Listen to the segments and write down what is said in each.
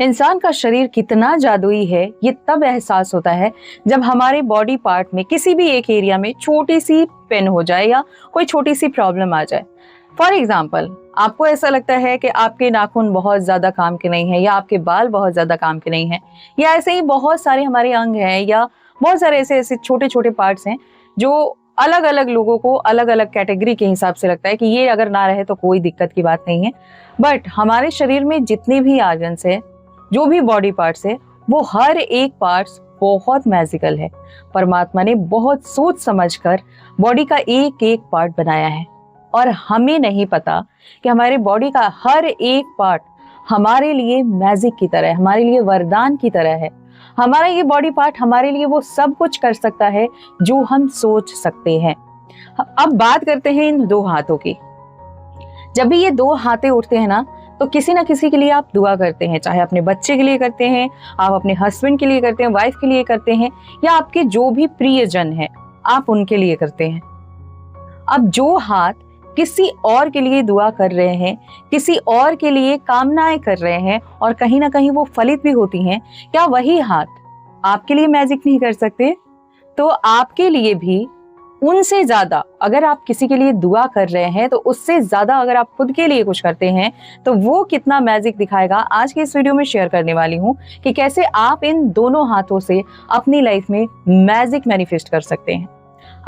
इंसान का शरीर कितना जादुई है ये तब एहसास होता है जब हमारे बॉडी पार्ट में किसी भी एक एरिया में छोटी सी पेन हो जाए या कोई छोटी सी प्रॉब्लम आ जाए। फॉर एग्जाम्पल, आपको ऐसा लगता है कि आपके नाखून बहुत ज्यादा काम के नहीं है या आपके बाल बहुत ज्यादा काम के नहीं है, या ऐसे ही बहुत सारे हमारे अंग हैं या बहुत सारे ऐसे ऐसे छोटे छोटे पार्ट्स हैं जो अलग अलग लोगों को अलग अलग कैटेगरी के हिसाब से लगता है कि ये अगर ना रहे तो कोई दिक्कत की बात नहीं है। बट हमारे शरीर में जितने भी आर्गन्स है, जो भी बॉडी पार्ट्स है, वो हर एक पार्ट्स बहुत मैजिकल है। परमात्मा ने बहुत सोच समझकर बॉडी का एक एक पार्ट बनाया है और हमें नहीं पता कि हमारे बॉडी का हर एक पार्ट हमारे लिए मैजिक की तरह है, हमारे लिए वरदान की तरह है। हमारा ये बॉडी पार्ट हमारे लिए वो सब कुछ कर सकता है जो हम सोच सकते हैं। अब बात करते हैं इन दो हाथों की। जब भी ये दो हाथे उठते हैं ना, तो किसी ना किसी के लिए आप दुआ करते हैं, चाहे अपने बच्चे के लिए करते हैं, आप अपने हस्बैंड के लिए करते हैं, वाइफ के लिए करते हैं, या आपके जो भी प्रियजन है आप उनके लिए करते हैं। अब जो हाथ किसी और के लिए दुआ कर रहे हैं, किसी और के लिए कामनाएं कर रहे हैं और कहीं ना कहीं वो फलित भी होती हैं, क्या वही हाथ आपके लिए मैजिक नहीं कर सकते? तो आपके लिए भी उनसे ज्यादा अगर आप किसी के लिए दुआ कर रहे हैं, तो उससे ज्यादा अगर आप खुद के लिए कुछ करते हैं तो वो कितना मैजिक दिखाएगा, आज के इस वीडियो में शेयर करने वाली हूँ कि कैसे आप इन दोनों हाथों से अपनी लाइफ में मैजिक मैनिफेस्ट कर सकते हैं।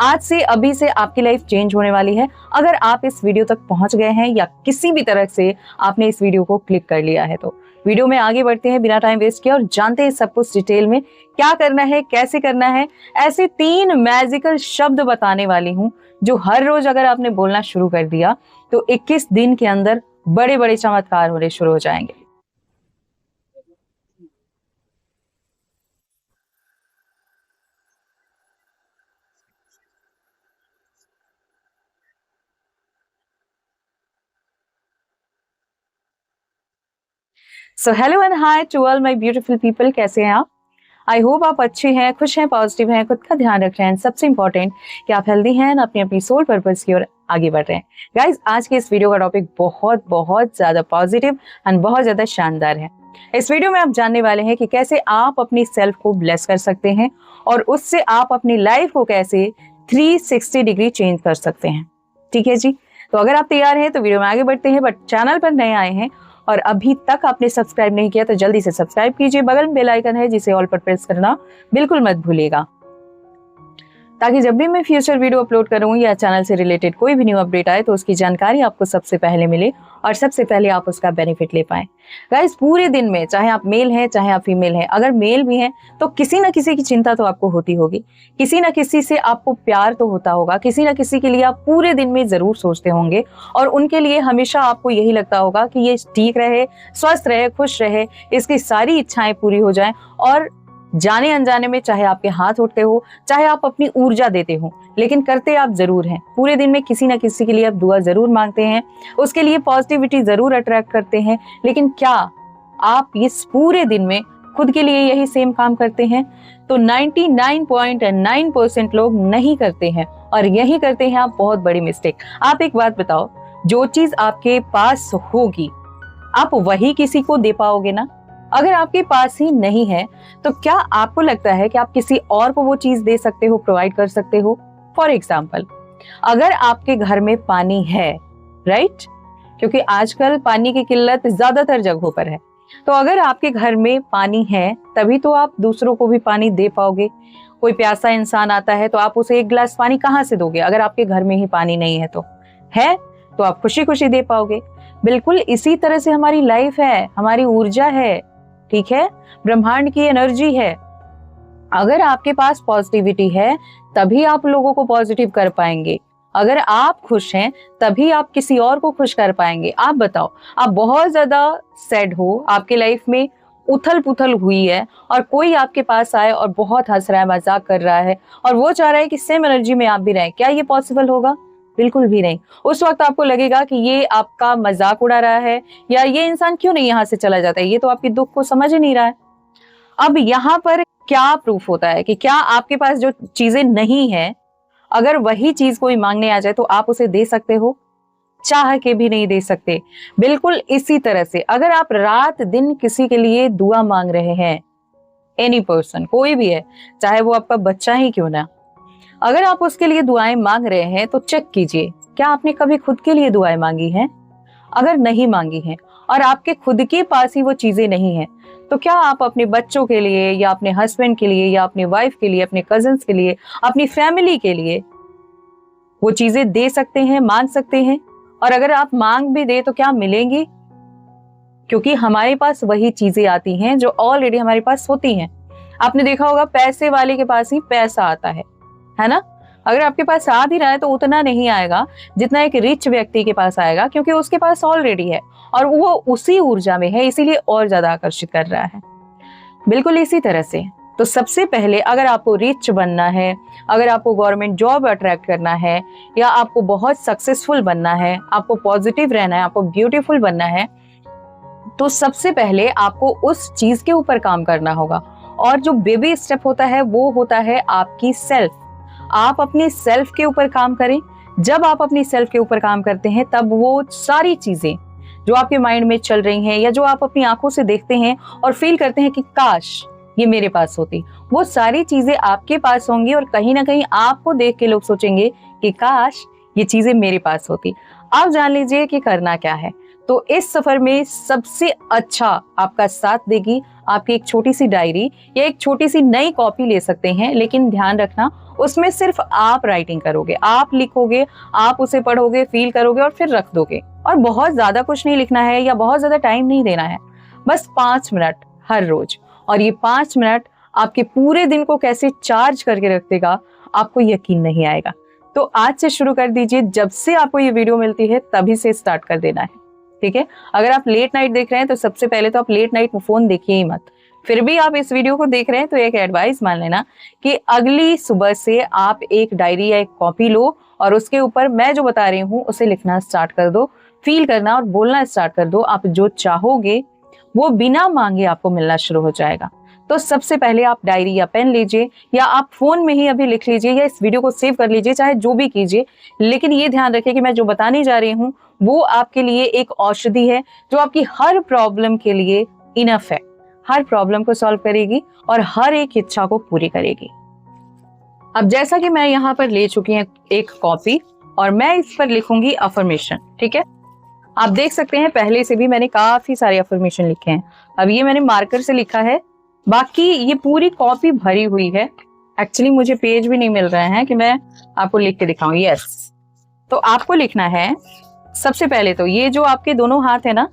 आज से अभी से आपकी लाइफ चेंज होने वाली है अगर आप इस वीडियो तक पहुंच गए हैं या किसी भी तरह से आपने इस वीडियो को क्लिक कर लिया है। तो वीडियो में आगे बढ़ते हैं बिना टाइम वेस्ट किए और जानते हैं सब कुछ डिटेल में, क्या करना है, कैसे करना है। ऐसे 3 मैजिकल शब्द बताने वाली हूँ जो हर रोज अगर आपने बोलना शुरू कर दिया तो 21 दिन के अंदर बड़े बड़े चमत्कार होने शुरू हो जाएंगे। So hello and hi to all my beautiful people, कैसे हैं आप? आई होप आप अच्छे हैं, खुश हैं, पॉजिटिव हैं, खुद का ध्यान रख रहे हैं। सबसे इंपॉर्टेंट कि आप हेल्दी हैं, अपनी अपनी सोल पर्पस की ओर आगे बढ़ रहे हैं। गाइज, आज के इस वीडियो का टॉपिक बहुत बहुत ज्यादा पॉजिटिव एंड बहुत ज्यादा शानदार है। इस वीडियो में आप जानने वाले हैं कि कैसे आप अपनी सेल्फ को ब्लेस कर सकते हैं और उससे आप अपनी लाइफ को कैसे 360 डिग्री चेंज कर सकते हैं। ठीक है जी, तो अगर आप तैयार हैं तो वीडियो में आगे बढ़ते हैं। बट चैनल पर नए आए हैं और अभी तक आपने सब्सक्राइब नहीं किया तो जल्दी से सब्सक्राइब कीजिए। बगल में बेल आइकन है जिसे ऑल पर प्रेस करना बिल्कुल मत भूलिएगा, ताकि जब भी मैं फ्यूचर वीडियो अपलोड करूँ या चैनल से रिलेटेड कोई भी न्यू अपडेट आए तो उसकी जानकारी आपको सबसे पहले मिले और सबसे पहले आप उसका बेनिफिट ले पाएं। गाइस, पूरे दिन में चाहे आप मेल हैं चाहे आप फीमेल हैं, अगर मेल भी हैं तो किसी ना किसी की चिंता तो आपको होती होगी, किसी ना किसी से आपको प्यार तो होता होगा, किसी ना किसी के लिए आप पूरे दिन में जरूर सोचते होंगे और उनके लिए हमेशा आपको यही लगता होगा कि ये ठीक रहे, स्वस्थ रहे, खुश रहे, इसकी सारी इच्छाएं पूरी हो जाएं। और जाने अनजाने में चाहे आपके हाथ उठते हो, चाहे आप अपनी ऊर्जा देते हो, लेकिन करते आप जरूर हैं। पूरे दिन में किसी ना किसी के लिए आप दुआ जरूर मांगते हैं, उसके लिए पॉजिटिविटी जरूर अट्रैक्ट करते हैं। लेकिन क्या आप इस पूरे दिन में खुद के लिए यही सेम काम करते हैं? तो 99.9% लोग नहीं करते हैं और यही करते हैं आप बहुत बड़ी मिस्टेक। आप एक बात बताओ, जो चीज आपके पास होगी आप वही किसी को दे पाओगे ना? अगर आपके पास ही नहीं है तो क्या आपको लगता है कि आप किसी और को वो चीज दे सकते हो, प्रोवाइड कर सकते हो? फॉर एग्जाम्पल, अगर आपके घर में पानी है, राइट, क्योंकि आजकल पानी की किल्लत ज्यादातर जगहों पर है, तो अगर आपके घर में पानी है तभी तो आप दूसरों को भी पानी दे पाओगे। कोई प्यासा इंसान आता है तो आप उसे 1 गिलास पानी कहाँ से दोगे अगर आपके घर में ही पानी नहीं है? तो आप खुशी खुशी दे पाओगे। बिल्कुल इसी तरह से हमारी लाइफ है, हमारी ऊर्जा है, ठीक है, ब्रह्मांड की एनर्जी है। अगर आपके पास पॉजिटिविटी है तभी आप लोगों को पॉजिटिव कर पाएंगे। अगर आप खुश हैं तभी आप किसी और को खुश कर पाएंगे। आप बताओ, आप बहुत ज्यादा सैड हो, आपके लाइफ में उथल पुथल हुई है और कोई आपके पास आए और बहुत हंस रहा है, मजाक कर रहा है और वो चाह रहा है कि सेम एनर्जी में आप भी रहें, क्या ये पॉसिबल होगा? बिल्कुल भी नहीं। उस वक्त आपको लगेगा कि ये आपका मजाक उड़ा रहा है या ये इंसान क्यों नहीं यहाँ से चला जाता है, ये तो आपके दुख को समझ ही नहीं रहा है। अब यहाँ पर क्या प्रूफ होता है कि क्या आपके पास जो चीजें नहीं है, अगर वही चीज कोई मांगने आ जाए तो आप उसे दे सकते हो? चाह के भी नहीं दे सकते। बिल्कुल इसी तरह से अगर आप रात दिन किसी के लिए दुआ मांग रहे हैं, एनी पर्सन, कोई भी है, चाहे वो आपका बच्चा ही क्यों ना, अगर आप उसके लिए दुआएं मांग रहे हैं तो चेक कीजिए, क्या आपने कभी खुद के लिए दुआएं मांगी हैं? अगर नहीं मांगी हैं और आपके खुद के पास ही वो चीजें नहीं है, तो क्या आप अपने बच्चों के लिए या अपने हस्बैंड के लिए या अपनी वाइफ के लिए, अपने कजिन्स के लिए, अपनी फैमिली के लिए वो चीजें दे सकते हैं, मांग सकते हैं? और अगर आप मांग भी दे तो क्या मिलेंगी? क्योंकि हमारे पास वही चीजें आती हैं जो ऑलरेडी हमारे पास होती हैं। आपने देखा होगा पैसे वाले के पास ही पैसा आता है ना? अगर आपके पास आ भी रहा है तो उतना नहीं आएगा जितना एक रिच व्यक्ति के पास आएगा, क्योंकि उसके पास ऑलरेडी है और वो उसी ऊर्जा में है, इसीलिए और ज्यादा आकर्षित कर रहा है। बिल्कुल इसी तरह से तो सबसे पहले अगर आपको रिच बनना है, अगर आपको गवर्नमेंट जॉब अट्रैक्ट करना है, या आपको बहुत सक्सेसफुल बनना है, आपको पॉजिटिव रहना है, आपको ब्यूटीफुल बनना है, तो सबसे पहले आपको उस चीज के ऊपर काम करना होगा। और जो बेबी स्टेप होता है वो होता है आपकी सेल्फ। आप अपनी सेल्फ के ऊपर काम करें। जब आप अपनी सेल्फ के ऊपर काम करते हैं तब वो सारी चीजें जो आपके माइंड में चल रही हैं या जो आप अपनी आंखों से देखते हैं और फील करते हैं कि काश ये मेरे पास होती, वो सारी चीजें आपके पास होंगी और कहीं ना कहीं आपको देख के लोग सोचेंगे कि काश ये चीजें मेरे पास होती। आप जान लीजिए कि करना क्या है। तो इस सफर में सबसे अच्छा आपका साथ देगी आपकी एक छोटी सी डायरी या एक छोटी सी नई कॉपी ले सकते हैं, लेकिन ध्यान रखना उसमें सिर्फ आप राइटिंग करोगे, आप लिखोगे, आप उसे पढ़ोगे, फील करोगे और फिर रख दोगे। और बहुत ज्यादा कुछ नहीं लिखना है या बहुत ज्यादा टाइम नहीं देना है, बस 5 मिनट हर रोज। और ये 5 मिनट आपके पूरे दिन को कैसे चार्ज करके रख देगा आपको यकीन नहीं आएगा। तो आज से शुरू कर दीजिए, जब से आपको ये वीडियो मिलती है तभी से स्टार्ट कर देना है, ठीक है? अगर आप लेट नाइट देख रहे हैं तो सबसे पहले तो आप लेट नाइट में फोन देखिए ही मत। फिर भी आप इस वीडियो को देख रहे हैं तो एक एडवाइस मान लेना कि अगली सुबह से आप एक डायरी या एक कॉपी लो और उसके ऊपर मैं जो बता रही हूँ उसे लिखना स्टार्ट कर दो, फील करना और बोलना स्टार्ट कर दो। आप जो चाहोगे वो बिना मांगे आपको मिलना शुरू हो जाएगा। तो सबसे पहले आप डायरी या पेन लीजिए, या आप फोन में ही अभी लिख लीजिए, या इस वीडियो को सेव कर लीजिए, चाहे जो भी कीजिए। लेकिन ये ध्यान रखिए कि मैं जो बताने जा रही हूँ वो आपके लिए एक औषधि है जो आपकी हर प्रॉब्लम के लिए इनफ है, हर प्रॉब्लम को सॉल्व करेगी और हर एक इच्छा को पूरी करेगी। अब जैसा कि मैं यहाँ पर ले चुकी हूँ एक कॉपी और मैं इस पर लिखूंगी अफर्मेशन, ठीक है? आप देख सकते हैं पहले से भी मैंने काफी सारे अफर्मेशन लिखे हैं। अब ये मैंने मार्कर से लिखा है, बाकी ये पूरी कॉपी भरी हुई है। एक्चुअली मुझे पेज भी नहीं मिल रहे हैं कि मैं आपको लिख के दिखाऊं। यस, तो आपको लिखना है सबसे पहले तो ये जो आपके दोनों हाथ है ना,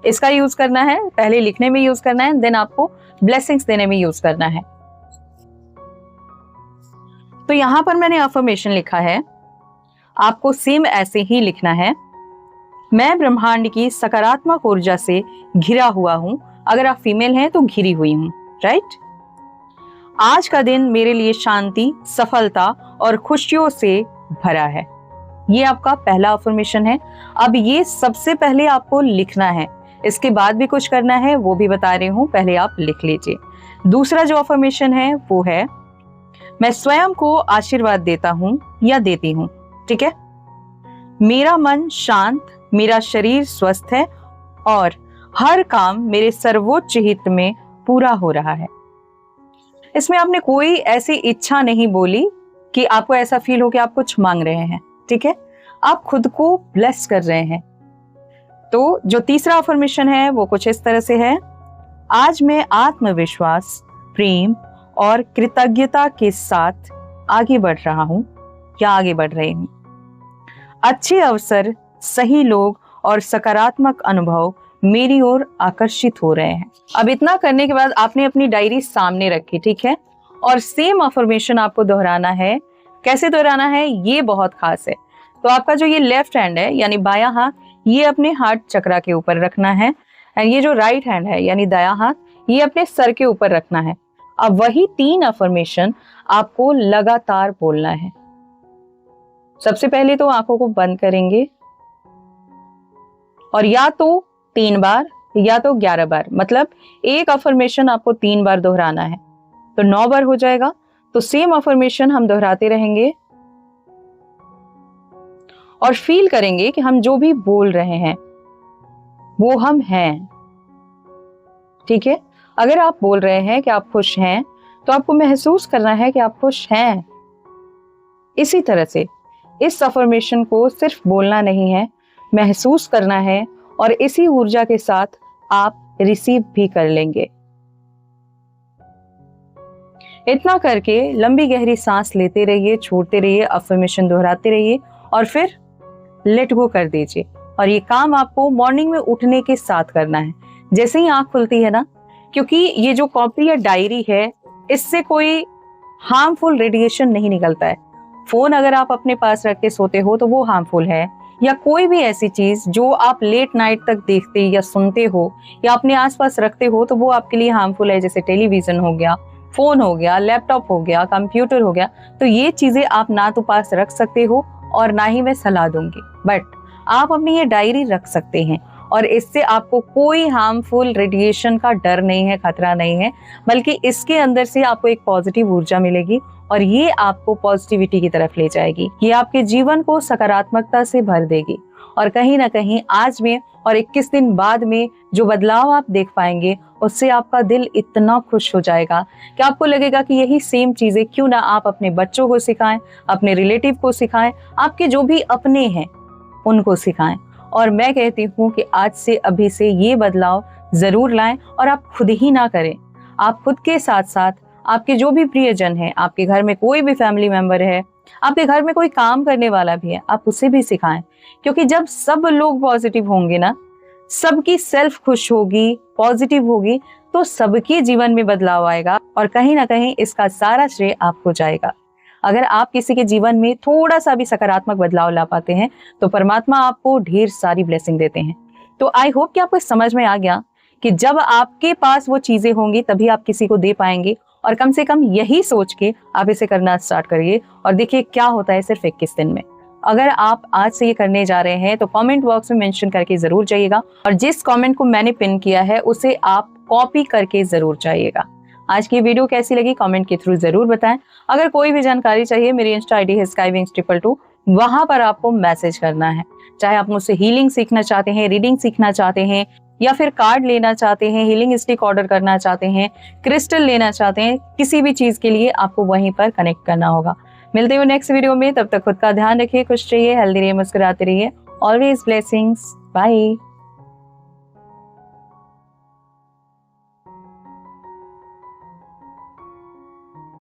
इसका यूज करना है, पहले लिखने में यूज करना है, देन आपको ब्लेसिंग्स देने में यूज करना है। तो यहां पर मैंने अफर्मेशन लिखा है, आपको सेम ऐसे ही लिखना है। मैं ब्रह्मांड की सकारात्मक ऊर्जा से घिरा हुआ हूं। अगर आप फीमेल हैं तो घिरी हुई हूं, राइट? आज का दिन मेरे लिए शांति, सफलता और खुशियों से भरा है। ये आपका पहला अफर्मेशन है। अब ये सबसे पहले आपको लिखना है, इसके बाद भी कुछ करना है वो भी बता रही हूं, पहले आप लिख लीजिए। दूसरा जो अफर्मेशन है वो है, मैं स्वयं को आशीर्वाद देता हूं या देती हूं, ठीक है? मेरा मन शांत, मेरा शरीर स्वस्थ है और हर काम मेरे सर्वोच्च हित में पूरा हो रहा है। इसमें आपने कोई ऐसी इच्छा नहीं बोली कि आपको ऐसा फील हो कि आप कुछ मांग रहे हैं, ठीक है? आप खुद को ब्लेस कर रहे हैं। तो जो तीसरा अफर्मेशन है वो कुछ इस तरह से है, आज मैं आत्मविश्वास, प्रेम और कृतज्ञता के साथ आगे बढ़ रहा हूं या आगे बढ़ रही हूं। अच्छे अवसर, सही लोग और सकारात्मक अनुभव मेरी ओर आकर्षित हो रहे हैं। अब इतना करने के बाद आपने अपनी डायरी सामने रखी, ठीक है? और सेम अफर्मेशन आपको दोहराना है। कैसे दोहराना है ये बहुत खास है। तो आपका जो ये लेफ्ट हैंड है यानी बायां हाथ, ये अपने हार्ट चक्रा के ऊपर रखना है, एंड ये जो राइट हैंड है यानी दायां हाथ, ये अपने सर के ऊपर रखना है। अब वही 3 अफर्मेशन आपको लगातार बोलना है। सबसे पहले तो आंखों को बंद करेंगे और या तो 3 बार या तो 11 बार, मतलब एक अफर्मेशन आपको 3 बार दोहराना है तो 9 बार हो जाएगा। तो सेम अफर्मेशन हम दोहराते रहेंगे और फील करेंगे कि हम जो भी बोल रहे हैं वो हम हैं। ठीक है, अगर आप बोल रहे हैं कि आप खुश हैं तो आपको महसूस करना है कि आप खुश हैं। इसी तरह से इस अफर्मेशन को सिर्फ बोलना नहीं है, महसूस करना है, और इसी ऊर्जा के साथ आप रिसीव भी कर लेंगे। इतना करके लंबी गहरी सांस लेते रहिए, छोड़ते रहिए, अफर्मेशन दोहराते रहिए और फिर लेट गो कर दीजिए। और ये काम आपको मॉर्निंग में उठने के साथ करना है, जैसे ही आंख खुलती है ना, क्योंकि ये जो कॉपी या डायरी है इससे कोई हार्मफुल रेडिएशन नहीं निकलता है। फोन अगर आप अपने पास रख के सोते हो तो वो हार्मफुल है, या कोई भी ऐसी चीज जो आप लेट नाइट तक देखते या सुनते हो या अपने आसपास रखते हो तो वो आपके लिए हार्मफुल है, जैसे टेलीविजन हो गया, फोन हो गया, लैपटॉप हो गया, कंप्यूटर हो गया। तो ये चीजें आप ना तो पास रख सकते हो और ना ही मैं सलाह दूंगी, बट आप अपनी ये डायरी रख सकते हैं और इससे आपको कोई हार्मफुल रेडिएशन का डर नहीं है, खतरा नहीं है, बल्कि इसके अंदर से आपको एक पॉजिटिव ऊर्जा मिलेगी और ये आपको पॉजिटिविटी की तरफ ले जाएगी। ये आपके जीवन को सकारात्मकता से भर देगी और कहीं ना कहीं आज में और 21 दिन बाद में जो बदलाव आप देख पाएंगे उससे आपका दिल इतना खुश हो जाएगा कि आपको लगेगा कि यही सेम चीजें क्यों ना आप अपने बच्चों को सिखाएं, अपने रिलेटिव को सिखाएं, आपके जो भी अपने हैं उनको सिखाएं। और मैं कहती हूँ कि आज से अभी से ये बदलाव जरूर लाएं और आप खुद ही ना करें, आप खुद के साथ साथ आपके जो भी प्रियजन है, आपके घर में कोई भी फैमिली मेंबर है, आपके घर में कोई काम करने वाला भी है, आप उसे भी सिखाएं। क्योंकि जब सब लोग पॉजिटिव होंगे ना, सबकी सेल्फ खुश होगी, पॉजिटिव होगी, तो सबके जीवन में बदलाव आएगा और कहीं ना कहीं इसका सारा श्रेय आपको जाएगा। अगर आप किसी के जीवन में थोड़ा सा भी सकारात्मक बदलाव ला पाते हैं तो परमात्मा आपको ढेर सारी ब्लेसिंग देते हैं। तो आई होप कि आपको समझ में आ गया कि जब आपके पास वो चीजें होंगी तभी आप किसी को दे पाएंगे, और कम से कम यही सोच के आप इसे करना स्टार्ट करिए और देखिए क्या होता है सिर्फ 21 दिन में। अगर आप आज से ये करने जा रहे हैं तो कमेंट बॉक्स में मेंशन करके जरूर जाइएगा और जिस कमेंट को मैंने पिन किया है उसे आप कॉपी करके जरूर जाइएगा। आज की वीडियो कैसी लगी कमेंट के थ्रू जरूर बताएं। अगर कोई भी जानकारी चाहिए, मेरी इंस्टा आईडी है skywings222, वहां पर आपको मैसेज करना है। चाहे आप मुझसे हीलिंग सीखना चाहते हैं, रीडिंग सीखना चाहते हैं, या फिर कार्ड लेना चाहते हैं, हीलिंग स्टिक ऑर्डर करना चाहते हैं, क्रिस्टल लेना चाहते हैं, किसी भी चीज के लिए आपको वहीं पर कनेक्ट करना होगा। मिलते हुए नेक्स्ट वीडियो में, तब तक खुद का ध्यान रखिए, खुश रहिए, हेल्दी रहिए, मुस्कुराते रहिए। Always blessings, bye.